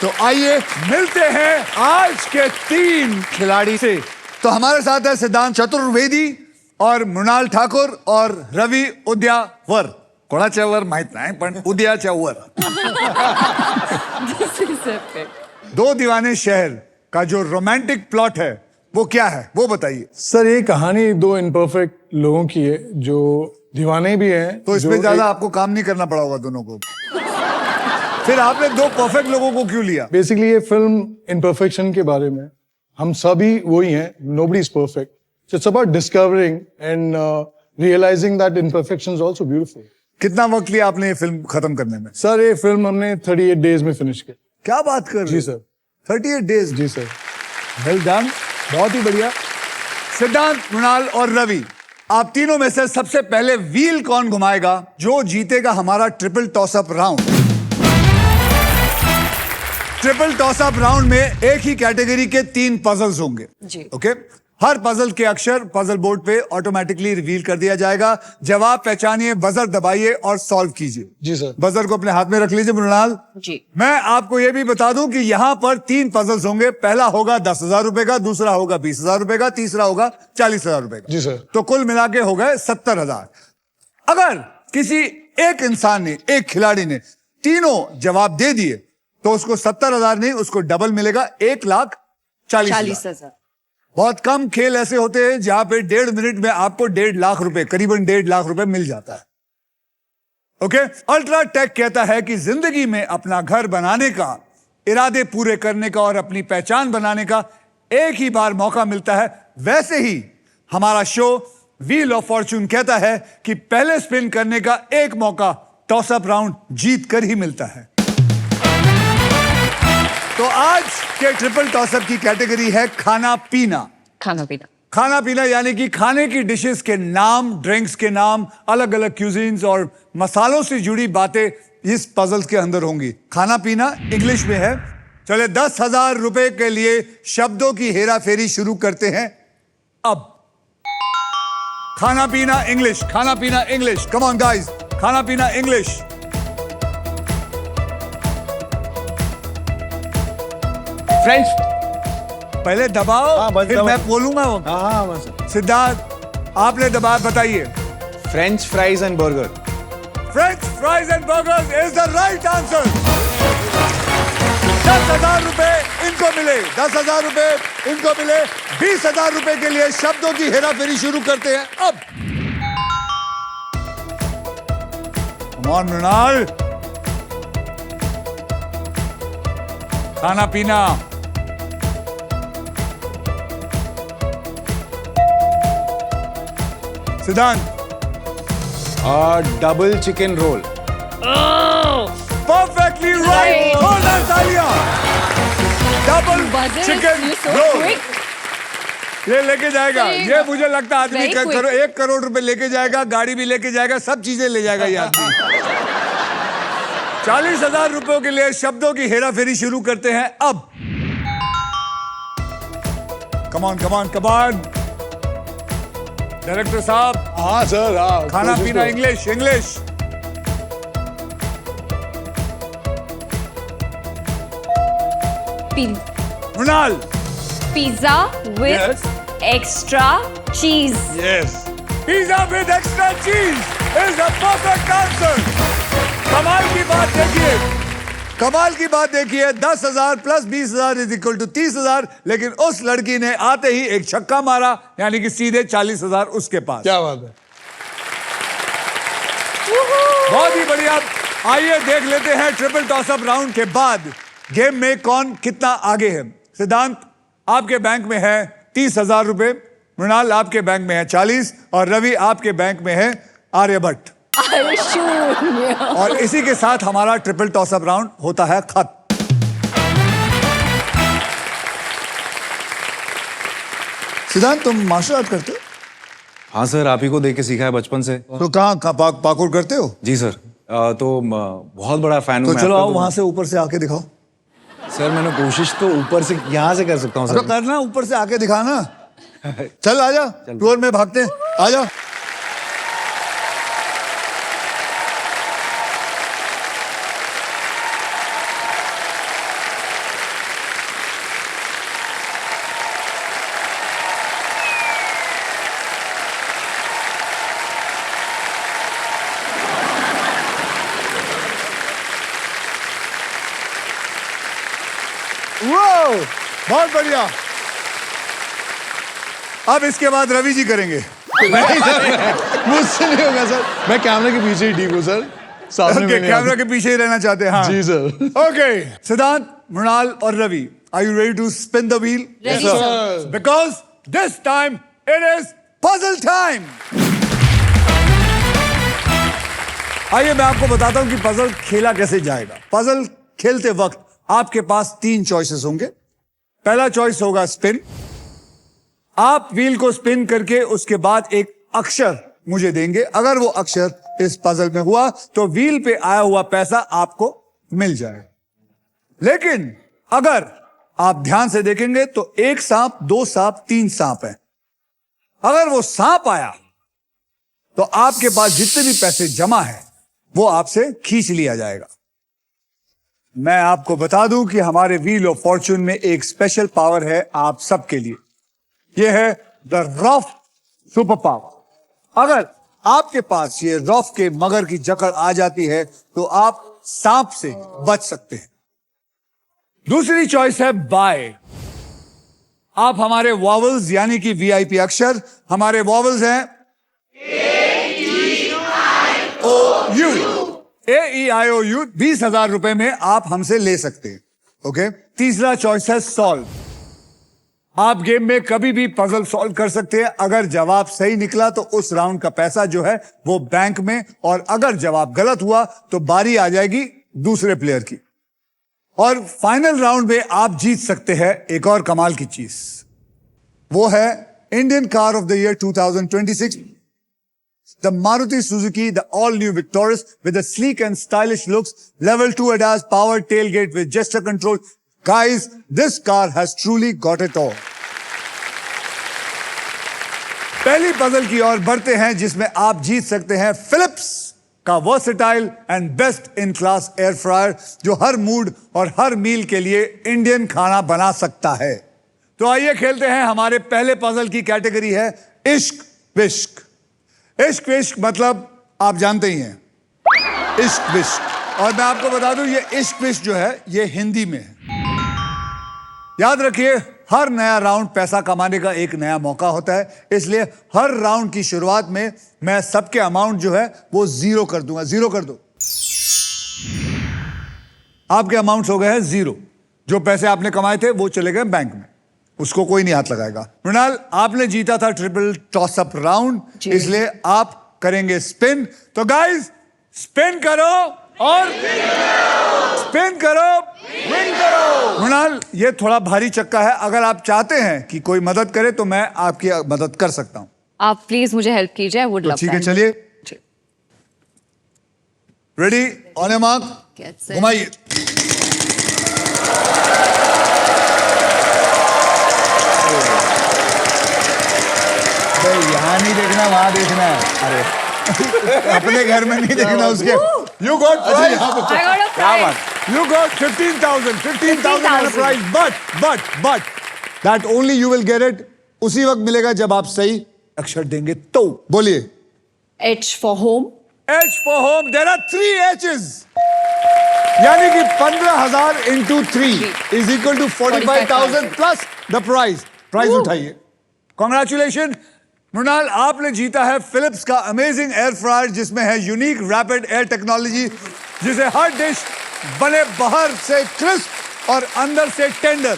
तो आइए मिलते हैं आज के 3 खिलाड़ी से। तो हमारे साथ है सिद्धांत चतुर्वेदी और मृणाल ठाकुर और रवि उद्यावर। कोणाच्या वर माहित नाही पण उद्याच्या वर। दो दीवाने शहर का जो रोमांटिक प्लॉट है वो क्या है, वो बताइए। सर ये कहानी दो इम्परफेक्ट लोगों की है जो दीवाने भी हैं। तो इसमें ज्यादा आपको काम नहीं करना पड़ा होगा दोनों को। फिर आपने 2 परफेक्ट लोगों को क्यों लिया? बेसिकली ये फिल्म इम्परफेक्शन के बारे में, हम सभी वही हैं, nobody is perfect, so it's about discovering and realizing that imperfection is also beautiful. कितना वक्त लिया आपने ये फिल्म खत्म करने में? सर ये फिल्म हमने 38 डेज में फिनिश की। क्या बात कर रहे जी सर। 38 डेज? जी सर। वेल डन, बहुत ही बढ़िया। सिद्धांत, मृणाल और रवि, आप तीनों में से सबसे पहले व्हील कौन घुमाएगा जो जीतेगा हमारा triple toss-up round. Triple toss-up round में एक ही कैटेगरी के 3 पजल्स होंगे जी। ओके, हर पजल के अक्षर पजल बोर्ड पे ऑटोमेटिकली रिवील कर दिया जाएगा। जवाब पहचानिए, बजर दबाइए और सॉल्व कीजिए। जी सर। बजर को अपने हाथ में रख लीजिए मृणाल जी। मैं आपको यह भी बता दूं कि यहां पर 3 पजल्स होंगे। पहला होगा 10,000 रुपए का, दूसरा होगा 20,000 रुपए का, तीसरा होगा 40,000 रुपए का। जी सर। तो कुल मिला के हो गए 70,000। अगर किसी एक इंसान ने, एक खिलाड़ी ने तीनों जवाब दे दिए तो उसको 70,000 नहीं, उसको डबल मिलेगा, 1,40,000। बहुत कम खेल ऐसे होते हैं जहां पे 1.5 मिनट में आपको 1.5 लाख रुपए, करीबन 1.5 लाख रुपए मिल जाता है। ओके, अल्ट्रा टेक कहता है कि जिंदगी में अपना घर बनाने का, इरादे पूरे करने का और अपनी पहचान बनाने का एक ही बार मौका मिलता है। वैसे ही हमारा शो व्हील ऑफ फॉर्च्यून कहता है कि पहले स्पिन करने का एक मौका टॉसअप राउंड जीत कर ही मिलता है। तो आज के ट्रिपल टॉसअप की कैटेगरी है खाना पीना। खाना पीना, खाना पीना यानी कि खाने की डिशेस के नाम, ड्रिंक्स के नाम, अलग अलग क्यूजीन्स और मसालों से जुड़ी बातें इस पजल्स के अंदर होंगी। खाना पीना इंग्लिश में है। चले 10,000 रुपए के लिए शब्दों की हेरा फेरी शुरू करते हैं अब। खाना पीना इंग्लिश, खाना पीना इंग्लिश, कम ऑन गाइस, खाना पीना इंग्लिश। फ्रेंच। पहले दबाओ, फिर मैं बोलूंगा। हाँ बस। सिद्धार्थ, आपने दबाया, बताइए। French fries and burger. French fries and burgers is the right answer. 10,000 रुपए इनको मिले, 10,000 रुपए इनको मिले। 20,000 रुपए के लिए शब्दों की हेराफेरी शुरू करते हैं अब। Come on, Mrinal. खाना पीना, सिद्धांत। Double chicken roll. Perfectly right, जोरदार तालियां। डबल चिकन रोल ये लेके जाएगा। ये मुझे लगता है आदमी 1 करोड़ रुपए लेके जाएगा, गाड़ी भी लेके जाएगा, सब चीजें ले जाएगा ये आदमी। 40,000 रुपयों के लिए शब्दों की हेराफेरी शुरू करते हैं अब। कमान कमान कमान, डायरेक्टर साहब। हाँ सर, हाँ। खाना पीना English, English. Mrinal. Pizza with extra cheese. Yes. Pizza with extra cheese is a perfect answer. कमाल की बात देखिए, कमाल की बात देखिए। 10,000 प्लस 20,000 इज इक्वल टू 30,000। लेकिन उस लड़की ने आते ही एक छक्का मारा, यानी कि सीधे 40,000 उसके पास। क्या बात है। बहुत ही बढ़िया। आइए देख लेते हैं ट्रिपल टॉसअप राउंड के बाद गेम में कौन कितना आगे है। सिद्धांत, आपके बैंक में है 30,000 रुपए, मृणाल आपके बैंक में है 40 और रवि आपके बैंक में है आर्यभट्ट। और इसी के साथ हमारा ट्रिपल टॉसअप राउंड होता है खत्म। सिद्धांत, तुम मार्शल आर्ट करते हो? हाँ सर, आप ही को देख के सीखा है बचपन से। तो कहाँ पार्कोर करते हो? जी सर। तो बहुत बड़ा फैन हूँ। तो चलो आओ वहां से ऊपर से आके दिखाओ। सर मैंने कोशिश तो ऊपर से यहाँ से कर सकता हूँ सर। तो करना, ऊपर से आके दिखाना। चल आजा, टूर में भागते हैं, आजा। बहुत बढ़िया। अब इसके बाद रवि जी करेंगे। मुझसे नहीं होगा सर, मैं कैमरे के पीछे ही ठीक हूँ सर, सामने में नहीं कैमरा आता। के पीछे ही रहना चाहते हैं। हाँ जी सर। ओके, सिद्धांत, मृणाल और Ravi, are you ready to spin the wheel? Ready, sir. Because this time it is puzzle time. आइए मैं आपको बताता हूं कि पजल खेला कैसे जाएगा। पजल खेलते वक्त आपके पास 3 चॉइसेस होंगे। पहला चॉइस होगा स्पिन। आप व्हील को स्पिन करके उसके बाद एक अक्षर मुझे देंगे। अगर वो अक्षर इस पजल में हुआ तो व्हील पे आया हुआ पैसा आपको मिल जाएगा। लेकिन अगर आप ध्यान से देखेंगे तो 1 सांप, 2 सांप, 3 सांप है। अगर वो सांप आया तो आपके पास जितने भी पैसे जमा है वो आपसे खींच लिया जाएगा। मैं आपको बता दूं कि हमारे व्हील ऑफ फॉर्चून में एक स्पेशल पावर है आप सबके लिए। यह है द रफ सुपर पावर। अगर आपके पास ये रफ के मगर की जकड़ आ जाती है तो आप सांप से बच सकते हैं। दूसरी चॉइस है बाय। आप हमारे वॉवल्स यानी कि वीआईपी अक्षर, हमारे वॉवल्स हैं AEIOU 20,000 रुपए में आप हमसे ले सकते हैं। ओके। तीसरा चॉइस है सॉल्व। आप गेम में कभी भी पजल सॉल्व कर सकते हैं। अगर जवाब सही निकला तो उस राउंड का पैसा जो है वो बैंक में, और अगर जवाब गलत हुआ तो बारी आ जाएगी दूसरे प्लेयर की। और फाइनल राउंड में आप जीत सकते हैं एक और कमाल की चीज, वो है Indian car of the year 2026, the Maruti Suzuki, the all-new Victoris with the sleek and stylish looks, level 2 ADAS, powered tailgate with gesture control. Guys, this car has truly got it all. पहली puzzle की ओर बढ़ते हैं जिसमें आप जीत सकते हैं Philips का versatile and best in class air fryer, जो हर मूड और हर मील के लिए इंडियन खाना बना सकता है। तो आइए खेलते हैं। हमारे पहले पजल की कैटेगरी है इश्क विश्क। इश्क विश्क मतलब आप जानते ही हैं, इश्क विश्क। और मैं आपको बता दूं ये इश्क विश्क जो है ये हिंदी में है। याद रखिए, हर नया राउंड पैसा कमाने का एक नया मौका होता है, इसलिए हर राउंड की शुरुआत में मैं सबके अमाउंट जो है वो 0 कर दूंगा। 0 कर दो। आपके अमाउंट हो गए हैं 0। जो पैसे आपने कमाए थे वो चले गए बैंक में, उसको कोई नहीं हाथ लगाएगा। मृणाल, आपने जीता था ट्रिपल टॉस अप राउंड, इसलिए आप करेंगे स्पिन। तो गाइस, स्पिन करो और स्पिन करो, विन करो। मृणाल, ये थोड़ा भारी चक्का है। अगर आप चाहते हैं कि कोई मदद करे तो मैं आपकी मदद कर सकता हूं। आप प्लीज मुझे हेल्प कीजिए, वुड लव। ठीक है, चलिए। रेडी, ऑन ए मार्क, घुमाइए। यहां नहीं देखना, वहां देखना है। अरे अपने घर में नहीं देखना उसके। You got prize. I got a prize. You got 15,000 prize. But that only you will get it उसी वक्त मिलेगा जब आप सही अक्षर देंगे तो। बोलिए। H for home. H for home. There are 3 H's. यानी कि 15,000 into 3 is equal to 45,000 plus the prize. Prize उठाइए। Congratulations. मृणाल, आपने जीता है फिलिप्स का अमेजिंग एयर फ्रायर, जिसमें है यूनिक रैपिड एयर टेक्नोलॉजी, जिसे हर डिश बने बाहर से क्रिस्प और अंदर से टेंडर।